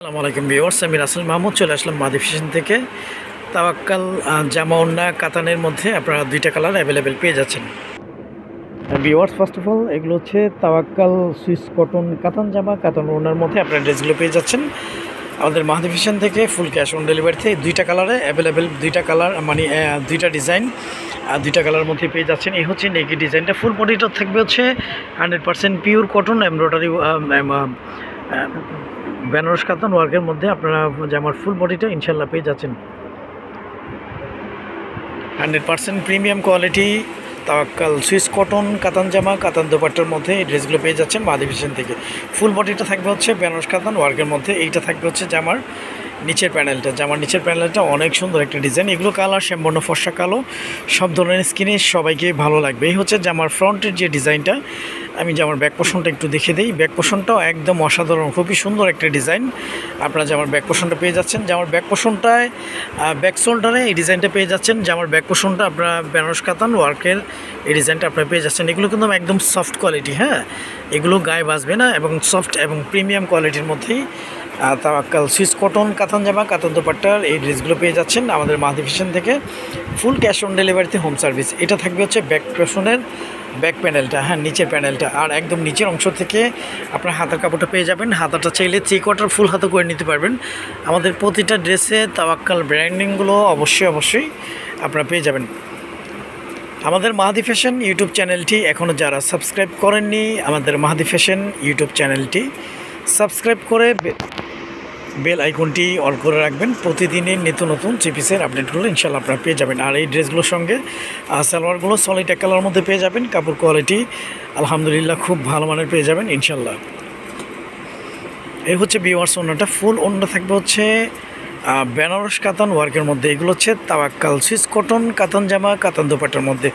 আসসালামু আলাইকুম ভিউয়ার্স, আমি রাসেল মাহমুদ চলে আসলাম মাদি ফ্যাশন থেকে। তাওয়াক্কাল জামা ওড়না কাতানের মধ্যে আপনারা দুইটা কালার অ্যাভেলেবেল পেয়ে যাচ্ছেন। ভিউয়ার্স, ফার্স্ট অফ অল এগুলো হচ্ছে তাওয়াক্কাল সুইস কটন কাতান জামা কাতান ওড়নার মধ্যে আপনারা ড্রেসগুলো পেয়ে যাচ্ছেন আমাদের মাদি ফ্যাশন থেকে। ফুল ক্যাশ অন ডেলিভারিতে দুইটা কালারে অ্যাভেলেবেল, দুইটা কালার মানে দুইটা ডিজাইন আর দুইটা কালারের মধ্যে পেয়ে যাচ্ছেন। এই হচ্ছে নেকি ডিজাইনটা, ফুল বডিটা থাকবে হচ্ছে 100% পিওর কটন এমব্রয়ডারি বেনারস কাতান ওয়ার্কের মধ্যে আপনারা জামার ফুল বডিটা ইনশাল্লাহ পেয়ে যাচ্ছেন। 100% প্রিমিয়াম কোয়ালিটি তাওয়াক্কাল সুইস কটন কাতান জামা কাতান দোপাট্টার মধ্যে এই ড্রেসগুলো পেয়ে যাচ্ছেন মাদি ফ্যাশন থেকে। ফুল বডিটা থাকবে হচ্ছে বেনারস কাতান ওয়ার্কের মধ্যে। এইটা থাকবে হচ্ছে জামার নিচের প্যানেলটা, জামার নিচের প্যানেলটা অনেক সুন্দর একটা ডিজাইন। এগুলো কালার শ্যামবর্ণ, ফর্সা কালো, সব ধরনের স্কিনে সবাইকে ভালো লাগবে। এই হচ্ছে জামার ফ্রন্টের যে ডিজাইনটা। আমি জামার ব্যাক পোর্শনটা একটু দেখে দিই। ব্যাক পোর্শনটাও একদম অসাধারণ, খুবই সুন্দর একটা ডিজাইন। আপনারা জামার ব্যাক পোর্শনটা পেয়ে যাচ্ছেন। জামার ব্যাক পোর্শনটায় ব্যাক শোল্ডারে এই ডিজাইনটা পেয়ে যাচ্ছেন। জামার ব্যাক পোর্শনটা আপনারা বেনারস কাতান ওয়ার্কের এই ডিজাইনটা আপনারা পেয়ে যাচ্ছেন। এগুলো কিন্তু একদম সফট কোয়ালিটি, হ্যাঁ, এগুলো গায়ে বাজবে না এবং সফট এবং প্রিমিয়াম কোয়ালিটির মধ্যেই তাওয়াক্কাল সুইস কটন কাতান জামা কাতান দোপাট্টার এই ড্রেসগুলো পেয়ে যাচ্ছেন আমাদের মাদি ফ্যাশন থেকে। ফুল ক্যাশ অন ডেলিভারিতে হোম সার্ভিস। এটা থাকবে হচ্ছে ব্যাক পোর্শনের ব্যাক প্যানেলটা, হ্যাঁ, নিচের প্যানেলটা। আর একদম নিচের অংশ থেকে আপনার হাতার কাপড়টা পেয়ে যাবেন। হাতাটা চাইলে 3/4 ফুল হাতা করে নিতে পারবেন। আমাদের প্রতিটা ড্রেসে তাওয়াক্কাল ব্র্যান্ডিংগুলো অবশ্যই আপনারা পেয়ে যাবেন। আমাদের মাহাদি ফ্যাশন ইউটিউব চ্যানেলটি এখনও যারা সাবস্ক্রাইব করেননি, আমাদের মাহাদি ফ্যাশন ইউটিউব চ্যানেলটি সাবস্ক্রাইব করে বেল আইকনটি অল করে রাখবেন। প্রতিদিনের নিত্য নতুন চিপিসের আপডেটগুলো ইনশাল্লাহ আপনারা পেয়ে যাবেন। আর এই ড্রেসগুলোর সঙ্গে সালোয়ারগুলো সলিড এক কালার মধ্যে পেয়ে যাবেন। কাপড় কোয়ালিটি আলহামদুলিল্লাহ খুব ভালো মানের পেয়ে যাবেন ইনশাল্লাহ। এই হচ্ছে ভিউয়ার্স ওড়নাটা। ফুল ওড়না থাকবে হচ্ছে বেনারস কাতান ওয়ার্কের মধ্যে। এগুলো হচ্ছে তাওয়াক্কাল সুইস কটন কাতান জামা কাতান দোপাট্টার মধ্যে।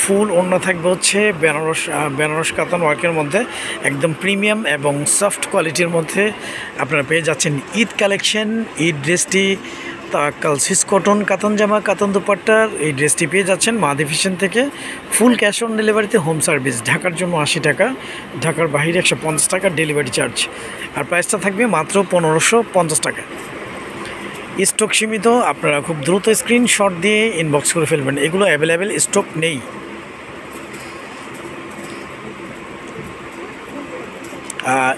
ফুল ওড়না থাকবে হচ্ছে বেনারস কাতান ওয়ার্কের মধ্যে, একদম প্রিমিয়াম এবং সফট কোয়ালিটির মধ্যে আপনারা পেয়ে যাচ্ছেন। ঈদ কালেকশন, ঈদ ড্রেসটি তাওয়াক্কাল সুইস কটন কাতান জামা কাতান দোপাট্টার এই ড্রেসটি পেয়ে যাচ্ছেন মাদি ফ্যাশন থেকে। ফুল ক্যাশ অন ডেলিভারিতে হোম সার্ভিস। ঢাকার জন্য 80 টাকা, ঢাকার বাইরে 150 টাকা ডেলিভারি চার্জ। আর প্রাইসটা থাকবে মাত্র 1550 টাকা। স্টক সীমিত, আপনারা খুব দ্রুত স্ক্রিনশট দিয়ে ইনবক্স করে ফেলবেন। এগুলো অ্যাভেলেবেল স্টক নেই।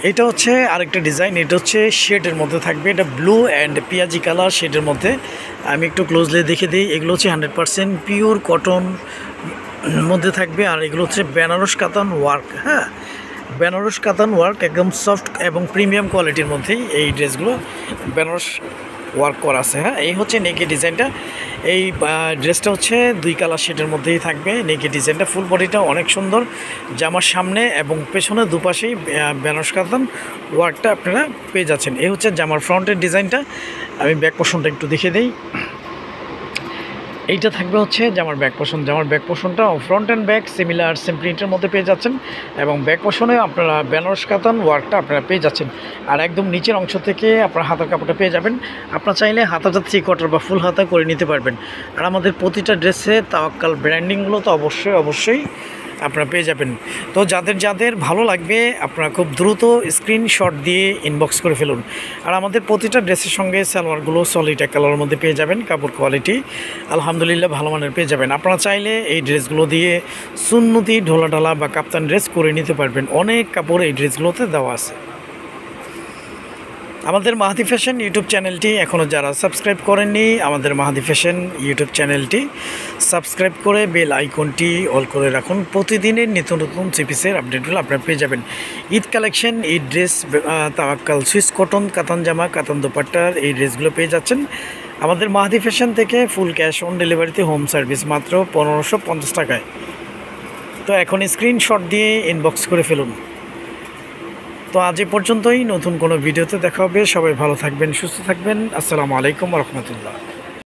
এটা হচ্ছে আরেকটা ডিজাইন। এটা হচ্ছে শেডের মধ্যে থাকবে, এটা ব্লু অ্যান্ড পেঁয়াজি কালার শেডের মধ্যে। আমি একটু ক্লোজলি দেখে দিই। এগুলো হচ্ছে 100% পিওর কটন মধ্যে থাকবে। আর এগুলো হচ্ছে বেনারস কাতান ওয়ার্ক, হ্যাঁ, বেনারস কাতান ওয়ার্ক একদম সফট এবং প্রিমিয়াম কোয়ালিটির মধ্যেই এই ড্রেসগুলো বেনারস ওয়ার্ক করা আছে, হ্যাঁ। এই হচ্ছে নেকি ডিজাইনটা। এই ড্রেসটা হচ্ছে 2 কালার শেডের মধ্যেই থাকবে নেকি ডিজাইনটা। ফুল বডিটা অনেক সুন্দর। জামার সামনে এবং পেছনে দুপাশেই বেনারস কাতান ওয়ার্কটা আপনারা পেয়ে যাচ্ছেন। এই হচ্ছে জামার ফ্রন্টের ডিজাইনটা। আমি ব্যাক পোর্শনটা একটু দেখে দিই। এইটা থাকবে হচ্ছে জামার ব্যাক পোর্শন। জামার ব্যাক পোর্শনটা front and back similar same প্রিন্টের মধ্যে পেয়ে যাচ্ছেন এবং ব্যাক পোর্শনে আপনারা বেনারস কাতান ওয়ার্কটা আপনারা পেয়ে যাচ্ছেন। আর একদম নিচের অংশ থেকে আপনারা হাতার কাপড়টা পেয়ে যাবেন। আপনারা চাইলে হাতাটা 3/4 বা ফুল হাতা করে নিতে পারবেন। আর আমাদের প্রতিটা ড্রেসে তাওয়াক্কাল ব্র্যান্ডিংগুলো তো অবশ্যই আপনারা পেয়ে যাবেন। তো যাদের ভালো লাগবে আপনারা খুব দ্রুত স্ক্রিনশট দিয়ে ইনবক্স করে ফেলুন। আর আমাদের প্রতিটা ড্রেসের সঙ্গে সালোয়ারগুলো সলিড এক কালারের মধ্যে পেয়ে যাবেন। কাপড় কোয়ালিটি আলহামদুলিল্লাহ ভালো মানের পেয়ে যাবেন। আপনারা চাইলে এই ড্রেসগুলো দিয়ে সুন্নতি ঢোলা বা কাপ্তান ড্রেস করে নিতে পারবেন। অনেক কাপড় এই ড্রেসগুলোতে দেওয়া আছে। আমাদের মাহাদি ফ্যাশন ইউটিউব চ্যানেলটি এখনও যারা সাবস্ক্রাইব করেননি, আমাদের মাহাদি ফ্যাশন ইউটিউব চ্যানেলটি সাবস্ক্রাইব করে বেল আইকনটি অল করে রাখুন। প্রতিদিনের নিত্য নতুন চিপিসের আপডেটগুলো আপনারা পেয়ে যাবেন। Eid collection, Eid dress, Tawakkal Swiss cotton কাতান জামা কাতান দোপাট্টার এই ড্রেসগুলো পেয়ে যাচ্ছেন আমাদের মাহাদি ফ্যাশন থেকে। ফুল ক্যাশ অন ডেলিভারিতে হোম সার্ভিস মাত্র 1550 টাকায়। তো এখন স্ক্রিনশট দিয়ে ইনবক্স করে ফেলুন। তো আজ এ পর্যন্তই। নতুন কোনো ভিডিওতে দেখা হবে। সবাই ভালো থাকবেন, সুস্থ থাকবেন। আসসালামু আলাইকুম ওয়া রাহমাতুল্লাহ।